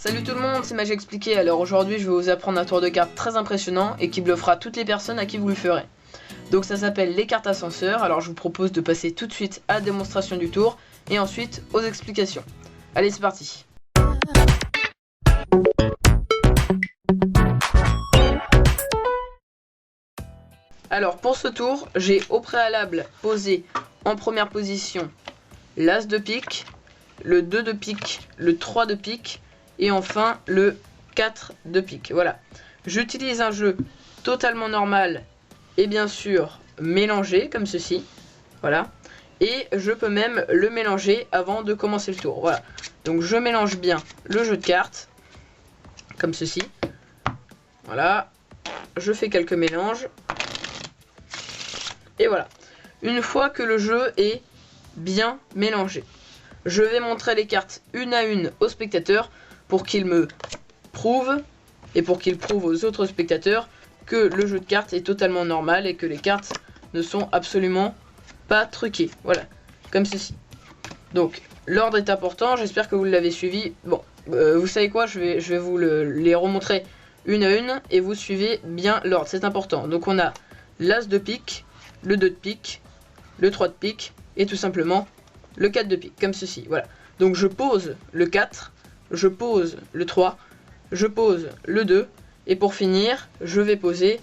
Salut tout le monde, c'est Magie Expliqué. Alors aujourd'hui je vais vous apprendre un tour de cartes très impressionnant et qui bluffera toutes les personnes à qui vous le ferez. Donc ça s'appelle les cartes ascenseurs. Alors je vous propose de passer tout de suite à la démonstration du tour et ensuite aux explications. Allez, c'est parti. Alors pour ce tour, j'ai au préalable posé en première position l'As de pique, le 2 de pique, le 3 de pique et enfin le 4 de pique. Voilà. J'utilise un jeu totalement normal et bien sûr mélangé comme ceci. Voilà. Et je peux même le mélanger avant de commencer le tour. Voilà. Donc je mélange bien le jeu de cartes comme ceci. Voilà. Je fais quelques mélanges. Et voilà. Une fois que le jeu est bien mélangé, je vais montrer les cartes une à une aux spectateurs pour qu'ils me prouvent et pour qu'ils prouvent aux autres spectateurs que le jeu de cartes est totalement normal et que les cartes ne sont absolument pas truquées. Voilà, comme ceci. Donc, l'ordre est important, j'espère que vous l'avez suivi. Bon, vous savez quoi, je vais vous les remontrer une à une et vous suivez bien l'ordre, c'est important. Donc on a l'As de pique, le 2 de pique, le 3 de pique et tout simplement le 4 de pique, comme ceci. Voilà. Donc je pose le 4, je pose le 3, je pose le 2, et pour finir, je vais poser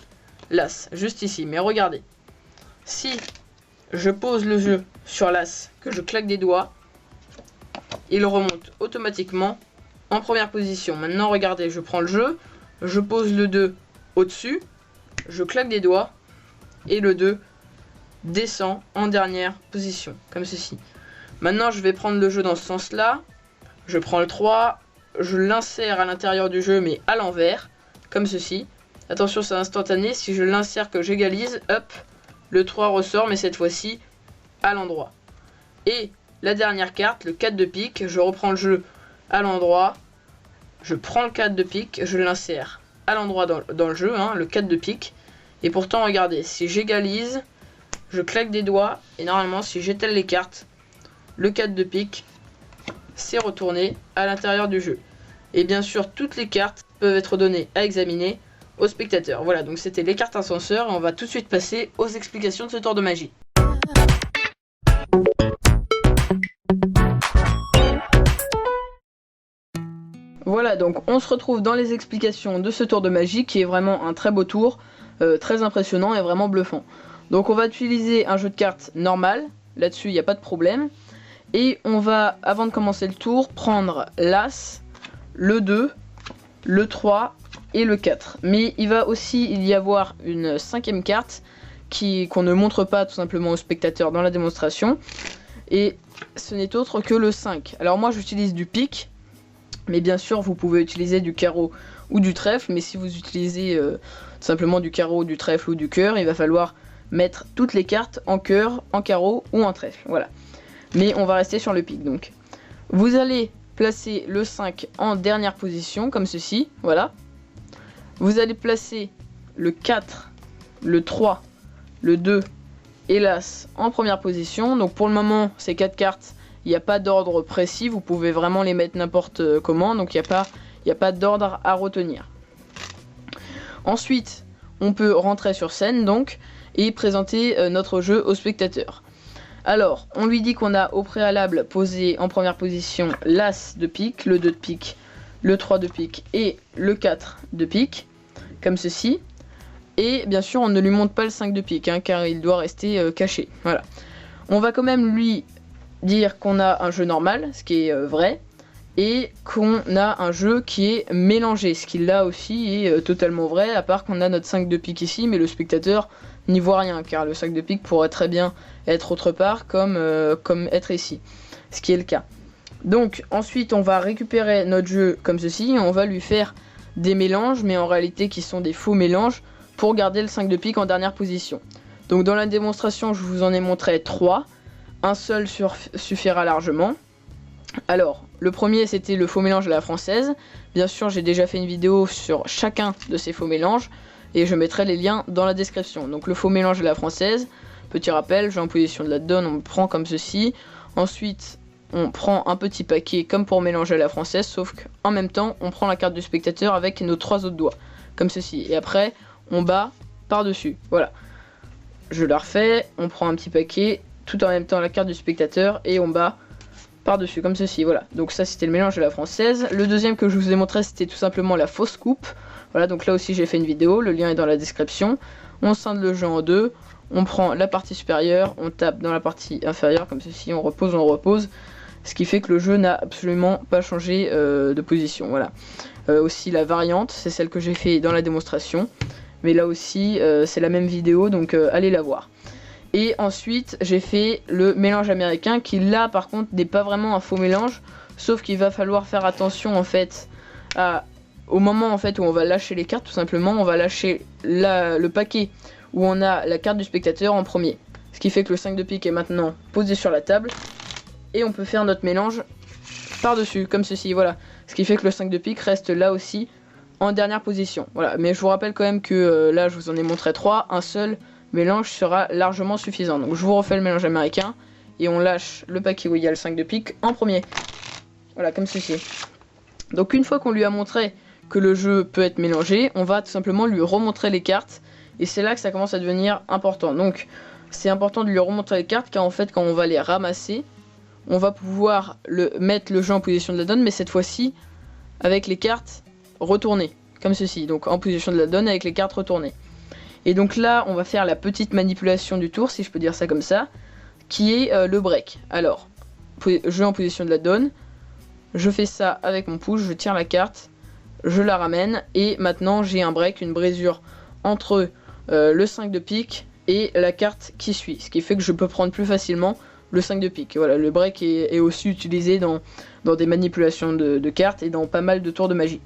l'As, juste ici. Mais regardez, si je pose le jeu sur l'As, que je claque des doigts, il remonte automatiquement en première position. Maintenant, regardez, je prends le jeu, je pose le 2 au-dessus, je claque des doigts, et le 2 descend en dernière position, comme ceci. Maintenant, je vais prendre le jeu dans ce sens-là. Je prends le 3, je l'insère à l'intérieur du jeu, mais à l'envers, comme ceci. Attention, c'est instantané. Si je l'insère, que j'égalise, hop, le 3 ressort, mais cette fois-ci, à l'endroit. Et la dernière carte, le 4 de pique, je reprends le jeu à l'endroit. Je prends le 4 de pique, je l'insère à l'endroit dans le jeu, hein, le 4 de pique. Et pourtant, regardez, si j'égalise, je claque des doigts, et normalement, si j'étale les cartes, le 4 de pique, c'est retourné à l'intérieur du jeu. Et bien sûr, toutes les cartes peuvent être données à examiner aux spectateurs. Voilà, donc c'était les cartes ascenseurs, et on va tout de suite passer aux explications de ce tour de magie. Voilà, donc on se retrouve dans les explications de ce tour de magie, qui est vraiment un très beau tour, très impressionnant et vraiment bluffant. Donc on va utiliser un jeu de cartes normal, là-dessus il n'y a pas de problème. Et on va, avant de commencer le tour, prendre l'As, le 2, le 3 et le 4. Mais il va aussi y avoir une cinquième carte qu'on ne montre pas tout simplement aux spectateurs dans la démonstration. Et ce n'est autre que le 5. Alors moi j'utilise du pique, mais bien sûr vous pouvez utiliser du carreau ou du trèfle. Mais si vous utilisez simplement du carreau, du trèfle ou du cœur, il va falloir mettre toutes les cartes en cœur, en carreau ou en trèfle. Voilà. Mais on va rester sur le pique donc. Vous allez placer le 5 en dernière position, comme ceci, voilà. Vous allez placer le 4, le 3, le 2 et l'As en première position. Donc pour le moment, ces 4 cartes, il n'y a pas d'ordre précis, vous pouvez vraiment les mettre n'importe comment, donc il n'y a pas d'ordre à retenir. Ensuite, on peut rentrer sur scène donc et présenter notre jeu aux spectateurs. Alors, on lui dit qu'on a au préalable posé en première position l'As de pique, le 2 de pique, le 3 de pique et le 4 de pique, comme ceci. Et bien sûr, on ne lui montre pas le 5 de pique, hein, car il doit rester caché. Voilà. On va quand même lui dire qu'on a un jeu normal, ce qui est vrai, et qu'on a un jeu qui est mélangé, ce qui là aussi est totalement vrai, à part qu'on a notre 5 de pique ici, mais le spectateur n'y voit rien, car le 5 de pique pourrait très bien être autre part, comme être ici, ce qui est le cas. Donc ensuite on va récupérer notre jeu comme ceci, et on va lui faire des mélanges, mais en réalité qui sont des faux mélanges, pour garder le 5 de pique en dernière position. Donc dans la démonstration je vous en ai montré 3, un seul suffira largement. Alors, le premier c'était le faux mélange à la française. Bien sûr, j'ai déjà fait une vidéo sur chacun de ces faux mélanges et je mettrai les liens dans la description. Donc le faux mélange à la française, petit rappel, jeu en position de la donne, on prend comme ceci. Ensuite, on prend un petit paquet comme pour mélanger à la française, sauf qu'en même temps, on prend la carte du spectateur avec nos 3 autres doigts, comme ceci. Et après, on bat par-dessus. Voilà. Je la refais, on prend un petit paquet, tout en même temps la carte du spectateur, et on bat par-dessus, comme ceci. Voilà. Donc ça, c'était le mélange à la française. Le deuxième que je vous ai montré, c'était tout simplement la fausse coupe. Voilà, donc là aussi, j'ai fait une vidéo, le lien est dans la description. On scinde le jeu en deux. On prend la partie supérieure, on tape dans la partie inférieure comme ceci, on repose, ce qui fait que le jeu n'a absolument pas changé de position. Voilà. Aussi la variante, c'est celle que j'ai fait dans la démonstration, mais là aussi c'est la même vidéo, donc allez la voir. Et ensuite j'ai fait le mélange américain qui là par contre n'est pas vraiment un faux mélange, sauf qu'il va falloir faire attention en fait au moment en fait où on va lâcher les cartes. Tout simplement on va lâcher le paquet où on a la carte du spectateur en premier. Ce qui fait que le 5 de pique est maintenant posé sur la table. Et on peut faire notre mélange par-dessus, comme ceci, voilà. Ce qui fait que le 5 de pique reste là aussi en dernière position. Voilà, mais je vous rappelle quand même que là je vous en ai montré 3. Un seul mélange sera largement suffisant. Donc je vous refais le mélange américain. Et on lâche le paquet où il y a le 5 de pique en premier. Voilà, comme ceci. Donc une fois qu'on lui a montré que le jeu peut être mélangé, on va tout simplement lui remontrer les cartes. Et c'est là que ça commence à devenir important. Donc c'est important de lui remontrer les cartes, car en fait quand on va les ramasser, on va pouvoir mettre le jeu en position de la donne, mais cette fois-ci avec les cartes retournées, comme ceci. Donc en position de la donne avec les cartes retournées. Et donc là on va faire la petite manipulation du tour, si je peux dire ça comme ça, qui est le break. Alors, jeu en position de la donne, je fais ça avec mon pouce, je tire la carte, je la ramène, et maintenant j'ai un break, une brisure entre le 5 de pique et la carte qui suit, ce qui fait que je peux prendre plus facilement le 5 de pique. Voilà, le break est aussi utilisé dans des manipulations de cartes et dans pas mal de tours de magie.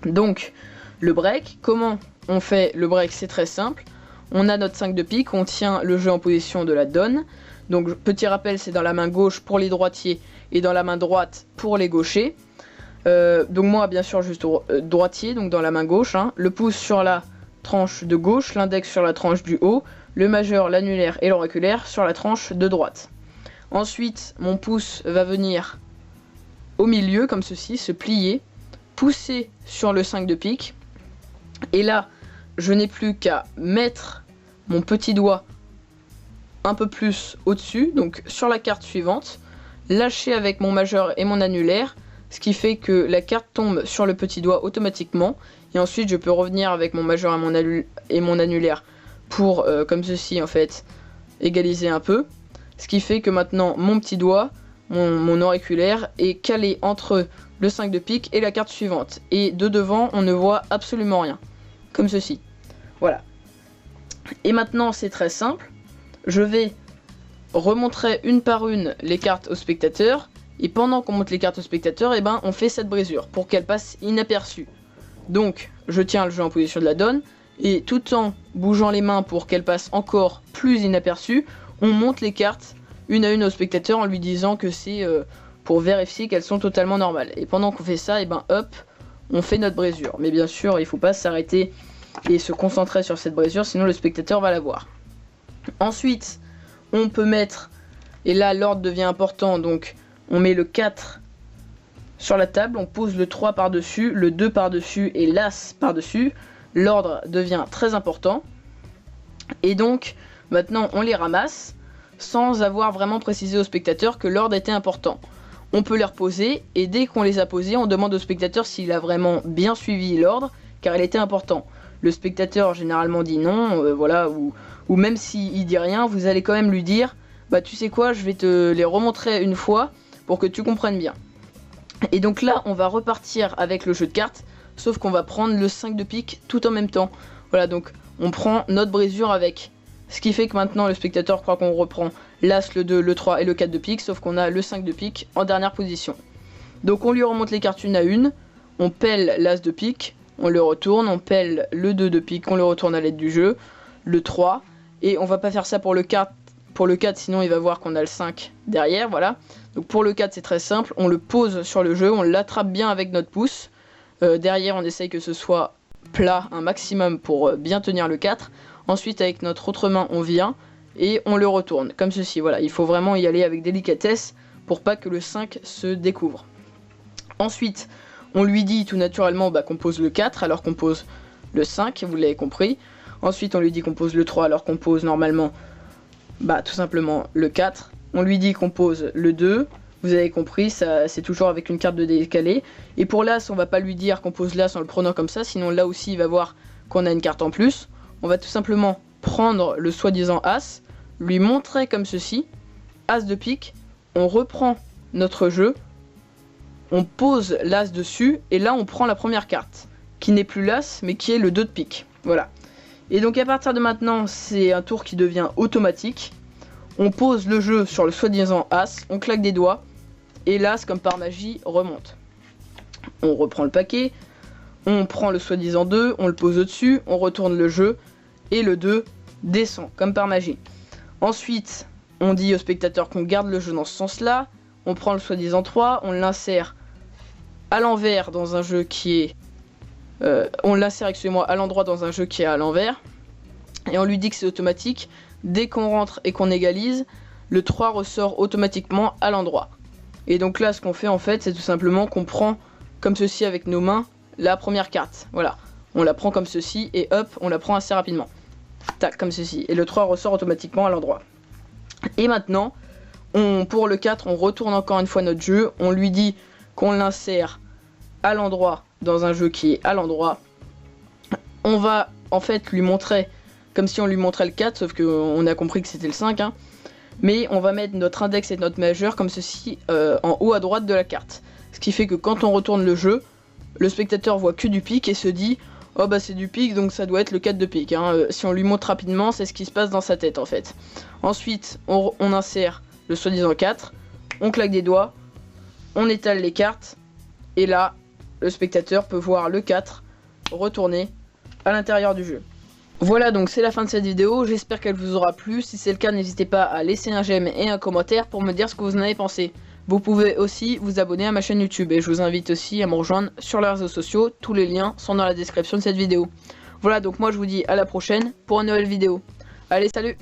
Donc le break, comment on fait le break? C'est très simple, on a notre 5 de pique, on tient le jeu en position de la donne. Donc petit rappel, c'est dans la main gauche pour les droitiers et dans la main droite pour les gauchers. Donc moi bien sûr juste droitier, donc dans la main gauche, hein. Le pouce sur la tranche de gauche, l'index sur la tranche du haut, le majeur, l'annulaire et l'auriculaire sur la tranche de droite. Ensuite, mon pouce va venir au milieu, comme ceci, se plier, pousser sur le 5 de pique. Et là, je n'ai plus qu'à mettre mon petit doigt un peu plus au-dessus, donc sur la carte suivante, lâcher avec mon majeur et mon annulaire, ce qui fait que la carte tombe sur le petit doigt automatiquement. Et ensuite je peux revenir avec mon majeur et mon annulaire pour, comme ceci en fait, égaliser un peu. Ce qui fait que maintenant mon petit doigt, mon auriculaire est calé entre le 5 de pique et la carte suivante. Et de devant on ne voit absolument rien. Comme ceci. Voilà. Et maintenant c'est très simple. Je vais remontrer une par une les cartes au spectateur. Et pendant qu'on monte les cartes au spectateur, on fait cette brisure pour qu'elle passe inaperçue. Donc, je tiens le jeu en position de la donne, et tout en bougeant les mains pour qu'elle passe encore plus inaperçue, on monte les cartes une à une au spectateur en lui disant que c'est pour vérifier qu'elles sont totalement normales. Et pendant qu'on fait ça, hop, on fait notre brisure. Mais bien sûr, il ne faut pas s'arrêter et se concentrer sur cette brisure, sinon le spectateur va la voir. Ensuite, on peut mettre, et là l'ordre devient important, donc on met le 4 sur la table, on pose le 3 par-dessus, le 2 par-dessus et l'As par-dessus. L'ordre devient très important. Et donc, maintenant on les ramasse sans avoir vraiment précisé au spectateur que l'ordre était important. On peut les reposer et dès qu'on les a posés, on demande au spectateur s'il a vraiment bien suivi l'ordre, car il était important. Le spectateur généralement dit non, voilà, ou même s'il dit rien, vous allez quand même lui dire « Bah tu sais quoi, je vais te les remontrer une fois pour que tu comprennes bien. » Et donc là, on va repartir avec le jeu de cartes, sauf qu'on va prendre le 5 de pique tout en même temps. Voilà, donc on prend notre brisure avec. Ce qui fait que maintenant, le spectateur croit qu'on reprend l'As, le 2, le 3 et le 4 de pique, sauf qu'on a le 5 de pique en dernière position. Donc on lui remonte les cartes une à une, on pèle l'As de pique, on le retourne, on pèle le 2 de pique, on le retourne à l'aide du jeu, le 3, et on va pas faire ça pour le 4, sinon il va voir qu'on a le 5 derrière, voilà. Donc pour le 4 c'est très simple, on le pose sur le jeu, on l'attrape bien avec notre pouce, derrière on essaye que ce soit plat un maximum pour bien tenir le 4, ensuite avec notre autre main on vient et on le retourne, comme ceci, voilà. Il faut vraiment y aller avec délicatesse pour pas que le 5 se découvre. Ensuite, on lui dit tout naturellement qu'on pose le 4 alors qu'on pose le 5, vous l'avez compris. Ensuite, on lui dit qu'on pose le 3 alors qu'on pose normalement tout simplement le 4. On lui dit qu'on pose le 2, vous avez compris, ça c'est toujours avec une carte de décalé. Et pour l'As, on va pas lui dire qu'on pose l'As en le prenant comme ça, sinon là aussi il va voir qu'on a une carte en plus. On va tout simplement prendre le soi-disant As, lui montrer comme ceci, As de pique, on reprend notre jeu, on pose l'As dessus, et là on prend la première carte, qui n'est plus l'As, mais qui est le 2 de pique. Voilà. Et donc à partir de maintenant, c'est un tour qui devient automatique. On pose le jeu sur le soi-disant As, on claque des doigts, et l'As, comme par magie, remonte. On reprend le paquet, on prend le soi-disant 2, on le pose au-dessus, on retourne le jeu, et le 2 descend, comme par magie. Ensuite, on dit au spectateur qu'on garde le jeu dans ce sens-là, on prend le soi-disant 3, on l'insère à l'envers dans un jeu qui est... on l'insère, excusez-moi, à l'endroit dans un jeu qui est à l'envers, et on lui dit que c'est automatique. Dès qu'on rentre et qu'on égalise, le 3 ressort automatiquement à l'endroit. Et donc là, ce qu'on fait en fait, c'est tout simplement qu'on prend comme ceci avec nos mains la première carte. Voilà, on la prend comme ceci et hop, on la prend assez rapidement. Tac, comme ceci. Et le 3 ressort automatiquement à l'endroit. Et maintenant, pour le 4, on retourne encore une fois notre jeu. On lui dit qu'on l'insère à l'endroit dans un jeu qui est à l'endroit. On va en fait lui montrer... comme si on lui montrait le 4, sauf qu'on a compris que c'était le 5. Hein. Mais on va mettre notre index et notre majeur comme ceci en haut à droite de la carte. Ce qui fait que quand on retourne le jeu, le spectateur voit que du pique et se dit « Oh c'est du pique, donc ça doit être le 4 de pique. Hein. » Si on lui montre rapidement, c'est ce qui se passe dans sa tête en fait. Ensuite, on insère le soi-disant 4, on claque des doigts, on étale les cartes, et là, le spectateur peut voir le 4 retourner à l'intérieur du jeu. Voilà, donc c'est la fin de cette vidéo, j'espère qu'elle vous aura plu. Si c'est le cas, n'hésitez pas à laisser un j'aime et un commentaire pour me dire ce que vous en avez pensé. Vous pouvez aussi vous abonner à ma chaîne YouTube et je vous invite aussi à me rejoindre sur les réseaux sociaux, tous les liens sont dans la description de cette vidéo. Voilà, donc moi je vous dis à la prochaine pour une nouvelle vidéo. Allez, salut!